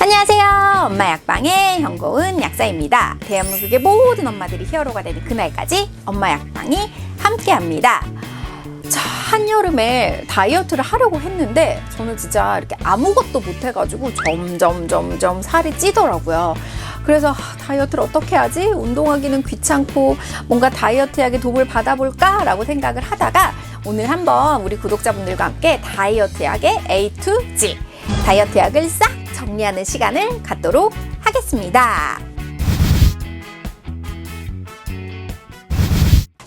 안녕하세요. 엄마 약방의 현고은 약사입니다. 대한민국의 모든 엄마들이 히어로가 되는 그날까지 엄마 약방이 함께합니다. 자, 한여름에 다이어트를 하려고 했는데 저는 진짜 이렇게 아무것도 못해가지고 점점 살이 찌더라고요. 그래서 다이어트를 어떻게 하지? 운동하기는 귀찮고 뭔가 다이어트 약의 도움을 받아볼까? 라고 생각을 하다가 오늘 한번 우리 구독자분들과 함께 다이어트 약의 A to G, 다이어트 약을 싹 정리하는 시간을 갖도록 하겠습니다.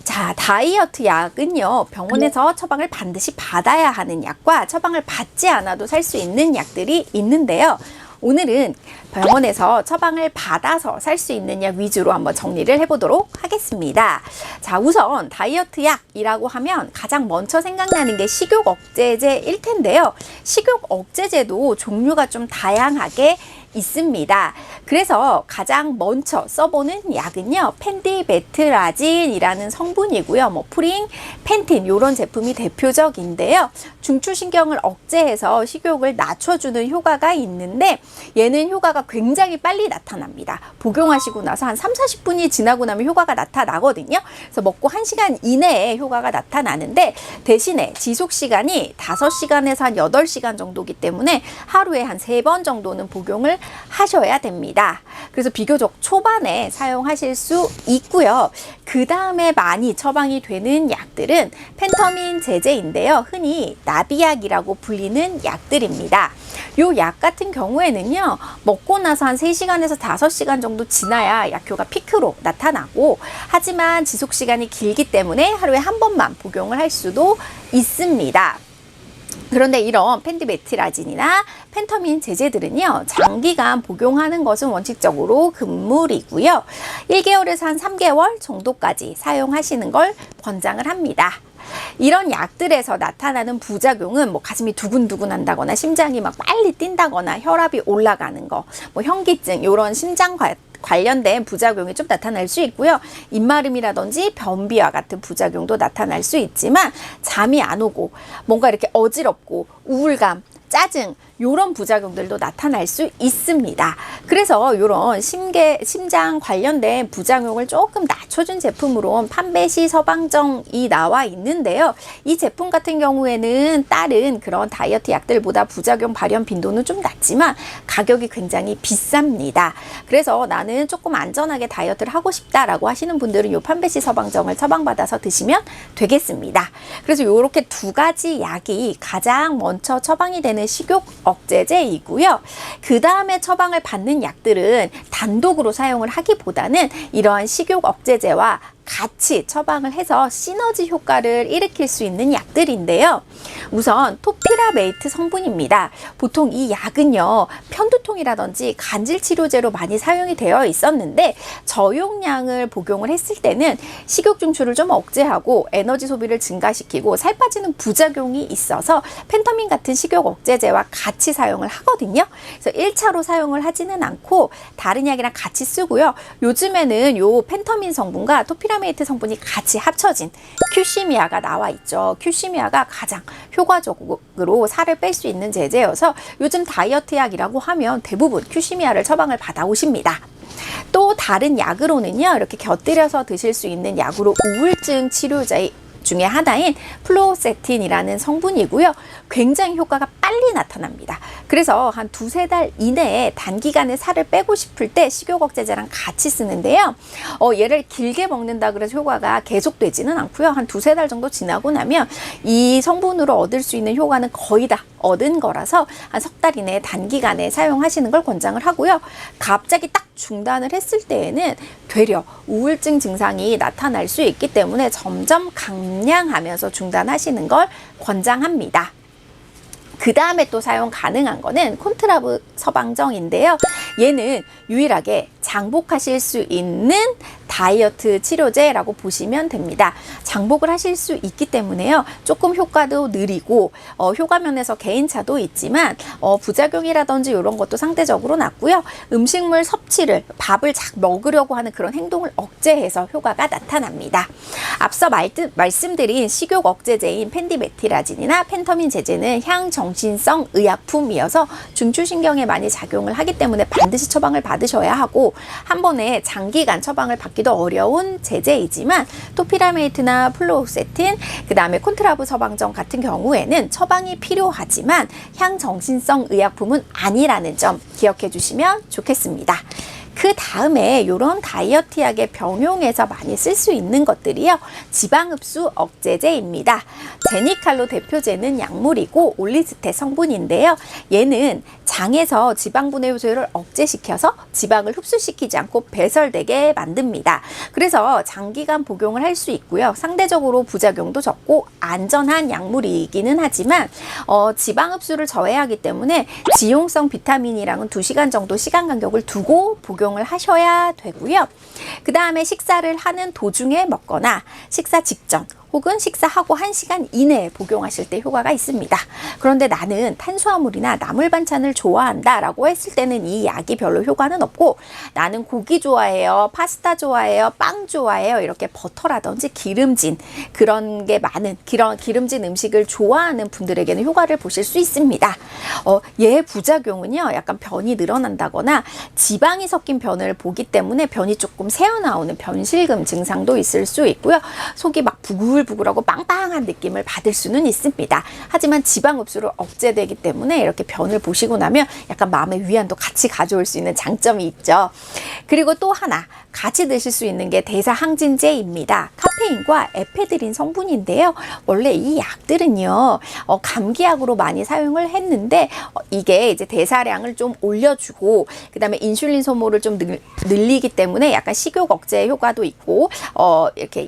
자, 다이어트 약은요, 병원에서 처방을 반드시 받아야 하는 약과 처방을 받지 않아도 살 수 있는 약들이 있는데요. 오늘은 병원에서 처방을 받아서 살 수 있는 약 위주로 한번 정리를 해보도록 하겠습니다. 자, 우선 다이어트 약이라고 하면 가장 먼저 생각나는 게 식욕 억제제일 텐데요. 식욕 억제제도 종류가 좀 다양하게 있습니다. 그래서 가장 먼저 써보는 약은요, 펜디메트라진이라는 성분이고요. 뭐 프링, 펜틴 이런 제품이 대표적인데요. 중추신경을 억제해서 식욕을 낮춰주는 효과가 있는데 얘는 효과가 굉장히 빨리 나타납니다. 복용하시고 나서 한 30-40분이 지나고 나면 효과가 나타나거든요. 그래서 먹고 1시간 이내에 효과가 나타나는데 대신에 지속시간이 5시간에서 한 8시간 정도이기 때문에 하루에 한 3번 정도는 복용을 하셔야 됩니다. 그래서 비교적 초반에 사용하실 수 있고요. 그 다음에 많이 처방이 되는 약들은 펜터민 제제인데요. 흔히 나비약이라고 불리는 약들입니다. 요 약 같은 경우에는요, 먹고 나서 한 3시간에서 5시간 정도 지나야 약효가 피크로 나타나고, 하지만 지속시간이 길기 때문에 하루에 한 번만 복용을 할 수도 있습니다. 그런데 이런 펜디메트라진이나 펜터민 제제들은요, 장기간 복용하는 것은 원칙적으로 금물이고요. 1개월에서 한 3개월 정도까지 사용하시는 걸 권장을 합니다. 이런 약들에서 나타나는 부작용은 뭐 가슴이 두근두근 한다거나 심장이 막 빨리 뛴다거나 혈압이 올라가는 거, 뭐 현기증, 이런 심장 관련된 부작용이 좀 나타날 수 있고요. 입마름이라든지 변비와 같은 부작용도 나타날 수 있지만 잠이 안 오고 뭔가 이렇게 어지럽고 우울감, 짜증 이런 부작용들도 나타날 수 있습니다. 그래서 이런 심장 관련된 부작용을 조금 낮춰준 제품으로 판베시 서방정이 나와 있는데요. 이 제품 같은 경우에는 다른 그런 다이어트 약들보다 부작용 발현 빈도는 좀 낮지만 가격이 굉장히 비쌉니다. 그래서 나는 조금 안전하게 다이어트를 하고 싶다라고 하시는 분들은 이 판베시 서방정을 처방받아서 드시면 되겠습니다. 그래서 이렇게 두 가지 약이 가장 먼저 처방이 되는 식욕 억제제이고요. 그 다음에 처방을 받는 약들은 단독으로 사용을 하기보다는 이러한 식욕 억제제와 같이 처방을 해서 시너지 효과를 일으킬 수 있는 약들인데요. 우선 토피라메이트 성분입니다. 보통 이 약은요, 편두통이라든지 간질치료제로 많이 사용이 되어 있었는데 저용량을 복용을 했을 때는 식욕 중추를 좀 억제하고 에너지 소비를 증가시키고 살 빠지는 부작용이 있어서 펜터민 같은 식욕 억제제와 같이 사용을 하거든요. 그래서 1차로 사용을 하지는 않고 다른 약이랑 같이 쓰고요. 요즘에는 요 펜터민 성분과 토피라메이트 성분이 같이 합쳐진 큐시미아가 나와 있죠. 큐시미아가 가장 효과적으로 살을 뺄 수 있는 제제여서 요즘 다이어트 약이라고 하면 대부분 큐시미아를 처방을 받아 오십니다. 또 다른 약으로는요, 이렇게 곁들여서 드실 수 있는 약으로 우울증 치료제 중에 하나인 플로세틴이라는 성분이고요. 굉장히 효과가 빨리 나타납니다. 그래서 한 2-3달 이내에 단기간에 살을 빼고 싶을 때 식욕 억제제랑 같이 쓰는데요. 얘를 길게 먹는다 그래서 효과가 계속되지는 않고요. 한 2-3달 정도 지나고 나면 이 성분으로 얻을 수 있는 효과는 거의 다 얻은 거라서 한 3달 이내에 단기간에 사용하시는 걸 권장을 하고요. 갑자기 딱 중단을 했을 때에는 되려 우울증 증상이 나타날 수 있기 때문에 점점 감량하면서 중단하시는 걸 권장합니다. 그 다음에 또 사용 가능한 거는 콘트라브 서방정인데요. 얘는 유일하게 장복하실 수 있는 다이어트 치료제라고 보시면 됩니다. 장복을 하실 수 있기 때문에요. 조금 효과도 느리고 효과면에서 개인차도 있지만 부작용이라든지 이런 것도 상대적으로 낮고요. 음식물 섭취를 밥을 먹으려고 하는 그런 행동을 억제해서 효과가 나타납니다. 앞서 말씀드린 식욕 억제제인 펜디메티라진이나 펜터민 제제는 향정신성 의약품이어서 중추신경에 많이 작용을 하기 때문에 반드시 처방을 받으셔야 하고 한 번에 장기간 처방을 받기도 어려운 제제이지만 토피라메이트나 플로ок세틴, 그 다음에 콘트라브 처방전 같은 경우에는 처방이 필요하지만 향정신성 의약품은 아니라는 점 기억해 주시면 좋겠습니다. 그 다음에 이런 다이어트 약의 병용에서 많이 쓸 수 있는 것들이요. 지방흡수 억제제입니다. 제니칼로 대표제는 약물이고 올리스테 성분인데요. 얘는 장에서 지방분해 효소를 억제시켜서 지방을 흡수시키지 않고 배설되게 만듭니다. 그래서 장기간 복용을 할 수 있고요. 상대적으로 부작용도 적고 안전한 약물이기는 하지만 지방 흡수를 저해하기 때문에 지용성 비타민이랑은 2시간 정도 시간 간격을 두고 복용을 하셔야 되고요. 그 다음에 식사를 하는 도중에 먹거나 식사 직전 혹은 식사하고 1시간 이내에 복용하실 때 효과가 있습니다. 그런데 나는 탄수화물이나 나물 반찬을 좋아한다 라고 했을 때는 이 약이 별로 효과는 없고 나는 고기 좋아해요, 파스타 좋아해요, 빵 좋아해요 이렇게 버터라든지 기름진 그런 게 많은 기름진 음식을 좋아하는 분들에게는 효과를 보실 수 있습니다. 얘의 부작용은요 약간 변이 늘어난다거나 지방이 섞인 변을 보기 때문에 변이 조금 새어나오는 변실금 증상도 있을 수 있고요. 속이 막 부글부글하고 빵빵한 느낌을 받을 수는 있습니다. 하지만 지방 흡수를 억제되기 때문에 이렇게 변을 보시고 나면 약간 마음의 위안도 같이 가져올 수 있는 장점이 있죠. 그리고 또 하나 같이 드실 수 있는 게 대사항진제입니다. 카페인과 에페드린 성분인데요. 원래 이 약들은요 감기약으로 많이 사용을 했는데 이게 이제 대사량을 좀 올려주고 그 다음에 인슐린 소모를 좀 늘리기 때문에 약간 식욕 억제 효과도 있고 이렇게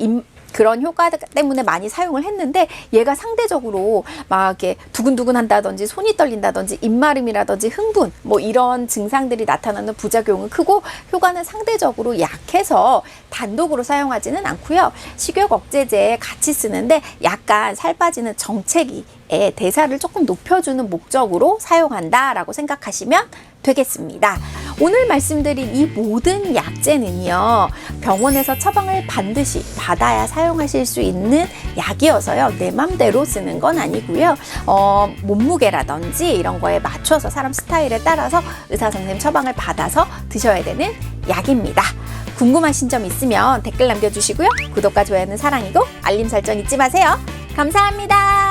그런 효과 때문에 많이 사용을 했는데 얘가 상대적으로 막 이렇게 두근두근 한다든지 손이 떨린다든지 입마름이라든지 흥분 뭐 이런 증상들이 나타나는 부작용은 크고 효과는 상대적으로 약해서 단독으로 사용하지는 않고요. 식욕 억제제에 같이 쓰는데 약간 살 빠지는 정체기에 대사를 조금 높여주는 목적으로 사용한다라고 생각하시면 되겠습니다. 오늘 말씀드린 이 모든 약제는요 병원에서 처방을 반드시 받아야 사용하실 수 있는 약이어서요 내 맘대로 쓰는 건 아니고요 몸무게라든지 이런 거에 맞춰서 사람 스타일에 따라서 의사 선생님 처방을 받아서 드셔야 되는 약입니다. 궁금하신 점 있으면 댓글 남겨주시고요 구독과 좋아요는 사랑이고 알림 설정 잊지 마세요. 감사합니다.